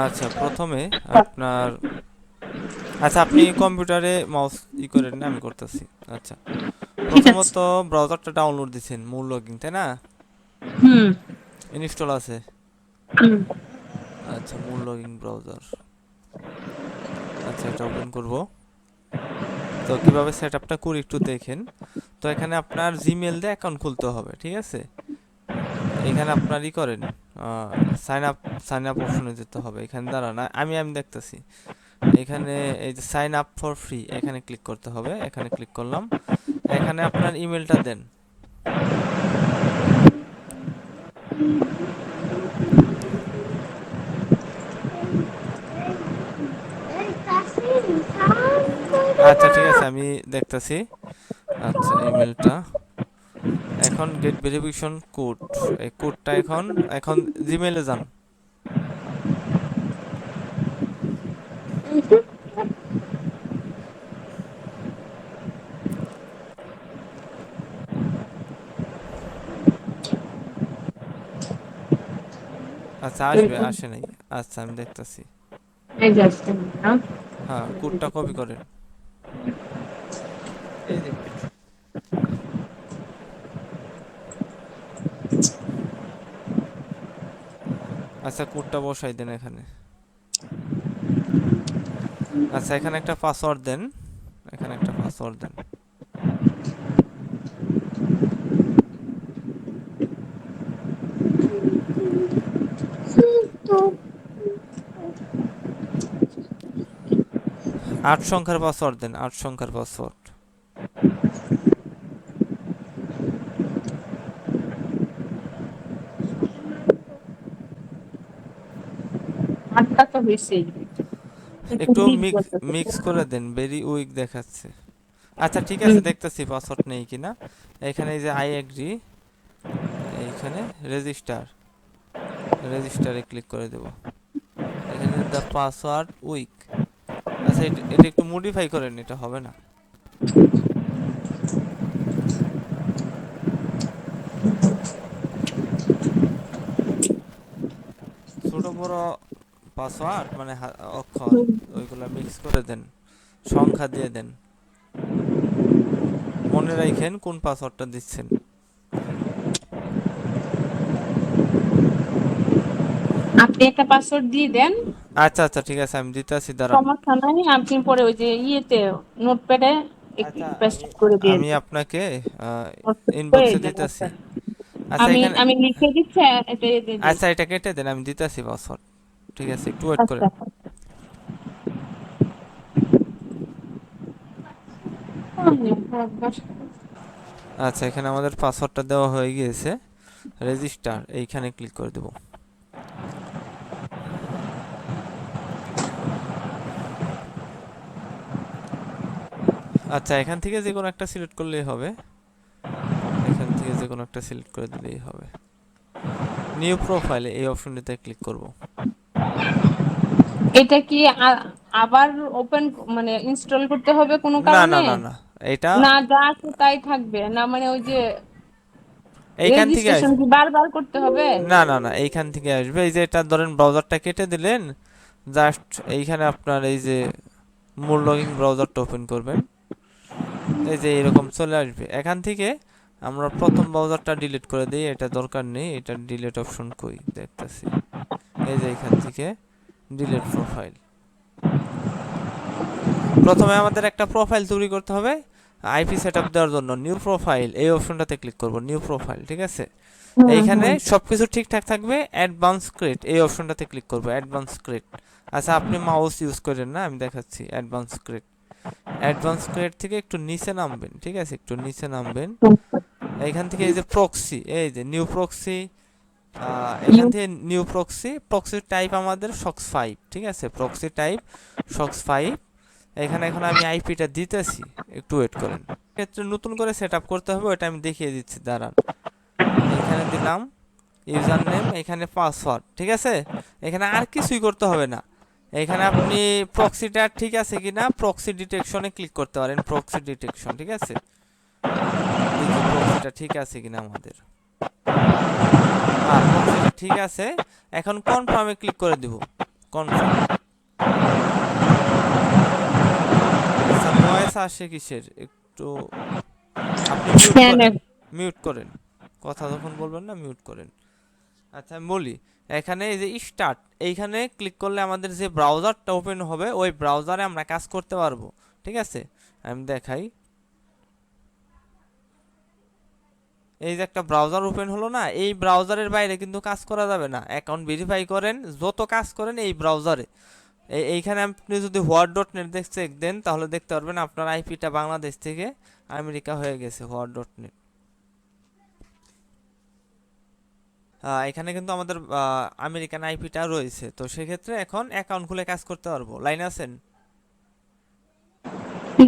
আচ্ছা, প্রথমে আপনার, আচ্ছা আপনি কম্পিউটারে মাউস করেন না, আমি করতেছি। আচ্ছা, ঠিক আছে। প্রথমত ব্রাউজারটা ডাউনলোড দিছেন, মূল লগইন তাই না? হুম। ইনস্টল আছে। হুম। আচ্ছা, মূল লগইন ব্রাউজার। আচ্ছা, এটা ওপেন করব। তো কিভাবে সেট আপটা করি একটু দেখেন। তো এখানে আপনার জিমেল দিয়ে অ্যাকাউন্ট খুলতে হবে, ঠিক আছে? এখানে আপনার করেন, সাইন আপ, সাইন আপ অপশনে যেতে হবে। এখানে দাঁড়ান, আমি দেখতেছি। এখানে এই যে সাইন আপ ফর ফ্রি, এখানে ক্লিক করতে হবে। এখানে ক্লিক করলাম। এখানে আপনার ইমেলটা দেন। আচ্ছা ঠিক আছে, আমি দেখতেছি। আচ্ছা, ইমেলটা এখন গেট ভেরিফিকেশন কোড, এই কোডটা এখন এখন জিমেইলে যান। আচ্ছা, আসবে, আসে নাই। আচ্ছা, আমি দেখতেছি। এই যে আসছে না? হ্যাঁ, কোডটা কপি করেন। এই যে, আচ্ছা কোডটা বসাই দেন এখানে। আচ্ছা, এখানে একটা পাসওয়ার্ড দেন। এখানে একটা পাসওয়ার্ড দেন। আট সংখ্যার পাসওয়ার্ড দেন, আট সংখ্যার পাসওয়ার্ড। আটটা তো বেশি। একটু একটু উইক মিক্স বলতেছে। মিক্স করে দেন, ভেরি উইক দেখাচ্ছে। আচ্ছা ঠিক আছে, হুম। দেখতেছি পাসওয়ার্ড নেই কিনা। এখানে এই যে আই এগ্রি, এইখানে রেজিস্টার, রেজিস্টারে ক্লিক করে দেব। এখানে দ্য পাসওয়ার্ড উইক। আচ্ছা, এটা একটু মডিফাই করেন, এটা হবে না। ছোট বড় পাসওয়ার্ড মানে অক্ষর, ওইগুলা মিক্স করে দেন, সংখ্যা দিয়ে দেন। মনে রাখেন কোন পাসওয়ার্ডটা দিচ্ছেন। আপনি একটা পাসওয়ার্ড দিয়ে দেন। আচ্ছা আচ্ছা ঠিক আছে, আমি দিতে আসি, দাঁড়ান। সমস্যা নাই, আপনি পরে ওই যে ইয়েতে নোটপ্যাডে আচ্ছা, পেস্ট আমি করে দিয়ে আমি দিন। আপনাকে হয়ে ইনবক্সে যাবে দিতেছি। আপনার। আচ্ছা আমি এখানে, আমি লিখে দিচ্ছি, এটা দিয়ে দিন। আচ্ছা এটা কেটে দেন, আমি দিতেছি পাসওয়ার্ড। ঠিক আছে, একটু ওয়েট করেন। আচ্ছা। আচ্ছা, এখানে আমাদের পাসওয়ার্ডটা দেওয়া হয়ে গিয়েছে। রেজিস্টার, এইখানে ক্লিক করে দেব। আচ্ছা, এখান থেকে যে কোনো একটা সিলেক্ট করলেই হবে। এখান থেকে যে কোনো একটা সিলেক্ট করে দিলেই হবে। নিউ প্রোফাইলে এই অপশনটিতে ক্লিক করব। এটা কি আবার ওপেন মানে ইনস্টল করতে হবে কোনো না না কারণে? না না, এটা না, যা আছে তাই থাকবে না, মানে ওই যে এইখান থেকে রেজিস্ট্রেশন আসবে। কি বারবার করতে হবে? না না না, এইখান থেকে আসবে। এই যে এটা ধরেন ব্রাউজারটা কেটে দিলেন, জাস্ট এইখানে আপনার এই যে মূল লগইন ব্রাউজারটা ওপেন করবেন। এই যে এরকম চলে আসবে। এখান থেকে আমরা প্রথম ব্রাউজারটা ডিলিট করে দিই, এটা দরকার নেই। এটা ডিলিট অপশন কই দেখতেছি। এই যে এখান থেকে ডিলিট প্রোফাইল। প্রথমে আমাদের একটা প্রোফাইল তৈরি করতে হবে আইপি সেটআপ দেওয়ার জন্য। নিউ প্রোফাইল এই অপশনটাতে ক্লিক করব, নিউ প্রোফাইল, ঠিক আছে? হুম এইখানে হুম। সবকিছু ঠিকঠাক থাকবে। অ্যাডভান্স ক্রিয়েট এই অপশনটাতে ক্লিক করব, অ্যাডভান্স ক্রিয়েট। আচ্ছা, আপনি মাউস ইউজ করেন না, আমি দেখাচ্ছি। অ্যাডভান্স ক্রিয়েট, অ্যাডভান্স ক্রিয়েট থেকে একটু নিচে নামবেন, ঠিক আছে? একটু নিচে নামবেন। এইখান থেকে এই যে প্রক্সি, এই যে নিউ প্রক্সি, এখান নিউ। থেকে নিউ প্রক্সি, প্রক্সি টাইপ আমাদের সক্স 5, ঠিক আছে? Proxy type socks 5। এখানে এখন আমি আইপিটা দিতেছি, একটু ওয়েট করেন। ক্ষেত্রে নতুন করে সেট আপ করতে হবে, ওটা আমি দেখিয়ে দিচ্ছি, দাঁড়ান। এইখানে দিলাম ইউজার নেম, এখানে পাসওয়ার্ড, ঠিক আছে? এখানে আর কিছুই করতে হবে না। এখানে আপনি প্রক্সিটা ঠিক আছে কিনা প্রক্সি ডিটেকশনে ক্লিক করতে পারেন, প্রক্সি ডিটেকশন, ঠিক আছে? দেখি প্রক্সিটা ঠিক আছে কিনা আমাদের। হ্যাঁ, প্রক্সিটা ঠিক আছে। এখন কনফার্মে ক্লিক করে দিব। কনফার্ম। আচ্ছা ভয়েস আসে কিসের একটু, আপনি মিউট কেন? করেন, মিউট করেন, কথা যখন বলবেন না মিউট করেন। আচ্ছা আমি বলি, এখানে এই যে স্টার্ট, এইখানে ক্লিক করলে আমাদের যে ব্রাউজারটা ওপেন হবে ওই ব্রাউজারে আমরা কাজ করতে পারবো। ঠিক আছে, আমি দেখাই। এই যে একটা ব্রাউজার ওপেন হলো না, এই ব্রাউজারের বাইরে কিন্তু কাজ করা যাবে না। অ্যাকাউন্ট ভেরিফাই করেন, যত কাজ করেন এই ব্রাউজারে। এইখানে আপনি যদি হোয়াট ডট নেট চেক দেন তাহলে দেখতে পারবেন আপনার আইপিটা বাংলাদেশ থেকে আমেরিকা হয়ে গেছে হোয়াট ডট নেট। এখানে কিন্তু আমাদের আমেরিকান আইপিটা রয়েছে, তো সেক্ষেত্রে এখন অ্যাকাউন্ট খুলে কাজ করতে পারবো। লাইন আছেন?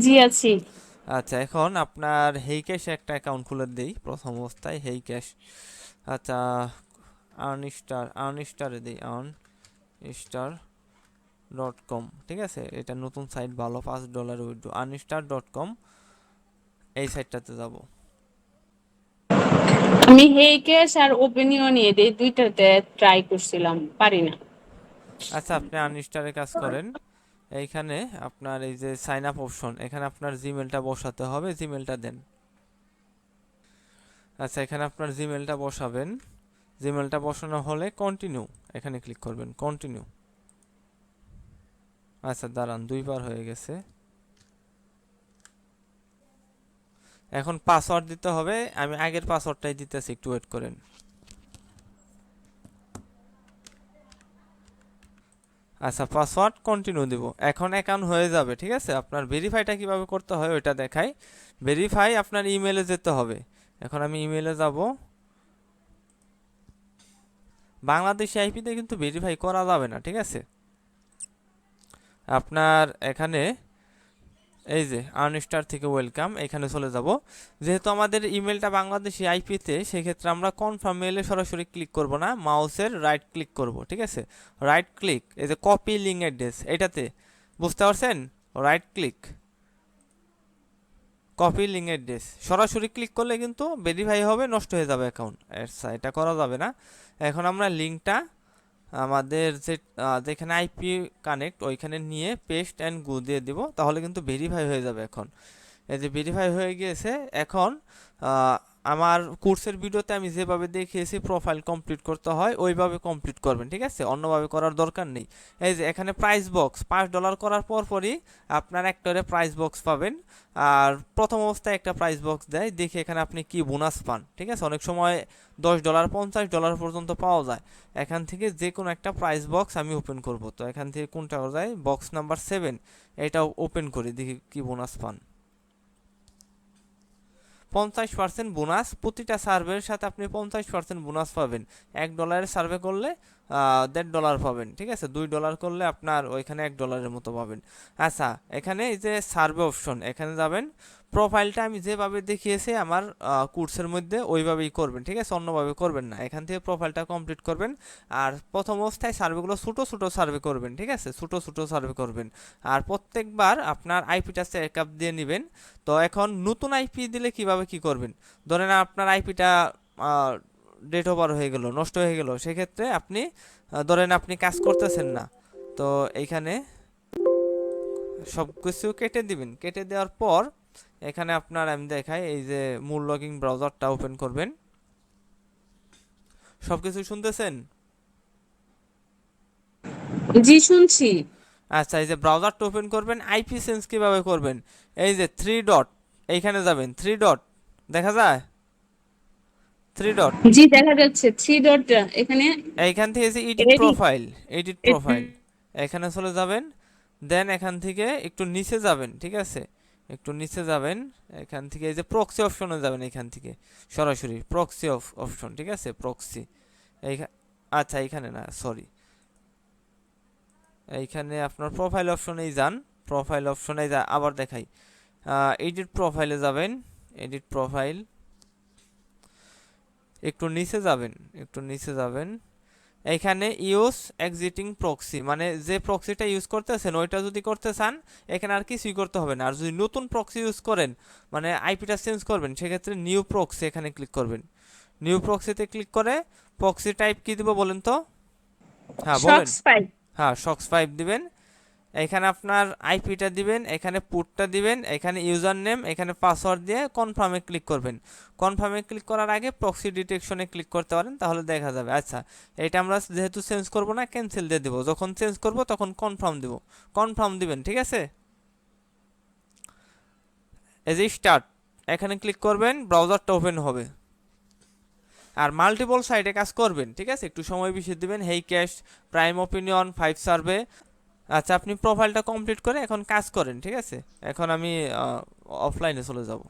জি আছি। আচ্ছা এখন আপনার হেই ক্যাশে একটা অ্যাকাউন্ট খুলে দেই প্রথম অবস্থায়, হেই ক্যাশ। আচ্ছা আর্নস্টারে দিই, আর্নস্টার.com। ঠিক আছে, এটা নতুন সাইট, ভালো, $5 উইথড্র, আর্নস্টার.com, এই সাইটটাতে যাব। আমি হেইকেশ আর ওপেন ইউনিয়ন এই দুইটাতে ট্রাই করছিলাম, পারি না। আচ্ছা আপনি আর্নস্টারে কাজ করেন, এইখানে আপনার এই যে সাইন আপ অপশন, এখানে আপনার জিমেলটা বসাতে হবে, জিমেলটা দেন। আচ্ছা এখানে আপনার জিমেলটা বসাবেন, জিমেলটা বসানো হলে কন্টিনিউ, এখানে ক্লিক করবেন, কন্টিনিউ। আচ্ছা দাঁড়ান, দুইবার হয়ে গেছে। এখন পাসওয়ার্ড দিতে হবে, আমি আগের পাসওয়ার্ডটাই দিতেছি, একটু ওয়েট করেন। আচ্ছা পাসওয়ার্ড কন্টিনিউ দিব, এখন অ্যাকাউন্ট হয়ে যাবে। ঠিক আছে, আপনার ভেরিফাইটা কিভাবে করতে হয় ওইটা দেখাই। ভেরিফাই আপনার ইমেলে যেতে হবে, এখন আমি ইমেলে যাব। বাংলাদেশি আইপিতে কিন্তু ভেরিফাই করা যাবে না। ঠিক আছে, আপনার এখানে এই যে আর্নস্টার থেকে ওয়েলকাম, এখানে চলে যাব। যেহেতু আমাদের ইমেলটা বাংলাদেশি আইপিতে, সেক্ষেত্রে আমরা কনফার্ম মেলে সরাসরি ক্লিক করব না, মাউসের রাইট ক্লিক করব। ঠিক আছে, রাইট ক্লিক, এই যে কপি লিঙ্ক অ্যাড্রেস, এটাতে বুঝতে পারছেন, right click, copy link address, সরাসরি ক্লিক করলে কিন্তু ভেরিফাই হবে, নষ্ট হয়ে যাবে অ্যাকাউন্ট। আচ্ছা এটা করা যাবে না। এখন আমরা লিঙ্কটা আমাদের যেখানে আইপি কানেক্ট ওইখানে নিয়ে পেস্ট অ্যান্ড গো দিয়ে দিব, তাহলে কিন্তু ভেরিফাই হয়ে যাবে। এখন এই যে ভেরিফাই হয়ে গিয়েছে, এখন আমার কোর্সের ভিডিওতে আমি যেভাবে দেখিয়েছি প্রোফাইল কমপ্লিট করতে হয় ওইভাবে কমপ্লিট করবেন। ঠিক আছে, অন্যভাবে করার দরকার নেই। এই যে এখানে প্রাইস বক্স, $5 করার পরই আপনার একটা প্রাইস বক্স পাবেন। আর প্রথম অবস্থায় একটা প্রাইস বক্স দেয়, দেখি এখানে আপনি কি বোনাস পান। ঠিক আছে, অনেক সময় $10 $50 পর্যন্ত পাওয়া যায়। এখান থেকে যে কোনো একটা প্রাইস বক্স আমি ওপেন করব, তো এখান থেকে কোনটা যায়, বক্স নাম্বার 7, এটা ওপেন করি, দেখি কি বোনাস পান। 50% বোনাস, প্রতিটা সার্ভের সাথে আপনি 50% বোনাস পাবেন। $1 সার্ভে করলে $1.5 পাবেন। ঠিক আছে, $2 করলে আপনার ওইখানে $1 মতো পাবেন। আচ্ছা এখানে এই যে সার্ভে অপশন, এখানে যাবেন, প্রোফাইলটা আমি যেভাবে দেখিয়েছি আমার কোর্সের মধ্যে ওইভাবেই করবেন। ঠিক আছে, অন্যভাবে করবেন না, এখান থেকে প্রোফাইলটা কমপ্লিট করবেন। আর প্রথম অবস্থায় সার্ভেগুলো ছোটো ছোটো সার্ভে করবেন। ঠিক আছে, ছোটো ছোটো সার্ভে করবেন, আর প্রত্যেকবার আপনার আইপিটা চেক আপ দিয়ে নেবেন। তো এখন নতুন আইপি দিলে কিভাবে কি করবেন, ধরেন আপনার আইপিটা ডেট ওভার হয়ে গেল, নষ্ট হয়ে গেল, সেক্ষেত্রে আপনি ধরেন আপনি কাজ করতেছেন না, তো এইখানে সব কিছু কেটে দিবেন। কেটে দেওয়ার পর এখানে আপনার আমি দেখাই, এই যে মূল লগইন ব্রাউজারটা ওপেন করবেন। সব কিছু শুনতেছেন? জি শুনছি। আচ্ছা এই যে ব্রাউজারটা ওপেন করবেন, আইপি চেঞ্জ কিভাবে করবেন, এই যে 3 ডট, এইখানে যাবেন, 3 ডট দেখা যায়, 3 ডট, জি দেখা যাচ্ছে 3 ডট, এখানে এইখান থেকে যে এডিট এডি প্রোফাইল, এডিট প্রোফাইল, এখানে চলে যাবেন। দেন এখান থেকে একটু নিচে যাবেন। ঠিক আছে, একটু নিচে যাবেন, এখান থেকে এই যে প্রক্সি অপশনে যাবেন, এখান থেকে সরাসরি প্রক্সি অপশন। ঠিক আছে, প্রক্সি এইখানে, আচ্ছা এইখানে না, সরি, এইখানে আপনার প্রোফাইল অপশনেই যান, প্রোফাইল অপশনে যা আবার দেখাই, এডিট প্রোফাইলে যাবেন, এডিট প্রোফাইল, একটু নিচে যাবেন, একটু নিচে যাবেন, এখানে ইউজ এক্সিটিং প্রক্সি, মানে যে প্রক্সিটা ইউজ করতেছেন ওইটা যদি করতে চান এখানে আর কিছুই করতে হবে না। আর যদি নতুন প্রক্সি ইউজ করেন, মানে আইপিটা চেঞ্জ করবেন, সেক্ষেত্রে নিউ প্রক্সি এখানে ক্লিক করবেন। নিউ প্রক্সিতে ক্লিক করে প্রক্সি টাইপ কি দিব বলেন তো? হ্যাঁ বলেন। শক্স 5। হ্যাঁ সক্স 5 দিবেন, এখানে আপনার আইপিটা দিবেন, এখানে পুটটা দিবেন, এখানে ইউজার নেম, এখানে পাসওয়ার্ড দিয়ে কনফার্মে ক্লিক করবেন। কনফার্মে ক্লিক করার আগে প্রক্সি ডিটেকশনে ক্লিক করতে পারেন, তাহলে দেখা যাবে। আচ্ছা, এটা আমরা যেহেতু চেঞ্জ করব না, ক্যান্সেল দিয়ে দেবো। যখন চেঞ্জ করব তখন কনফার্ম দিব, কনফার্ম দিবেন, ঠিক আছে। এই যে স্টার্ট, এখানে ক্লিক করবেন, ব্রাউজারটা ওপেন হবে। আর মাল্টিপল সাইটে কাজ করবেন, ঠিক আছে, একটু সময় বেশি দিবেন। হেই ক্যাশ, প্রাইম ওপিনিয়ন, 5 সার্ভে। আচ্ছা, আপনি প্রোফাইলটা কমপ্লিট করে এখন কাজ করেন, ঠিক আছে। এখন আমি অফলাইনে চলে যাব।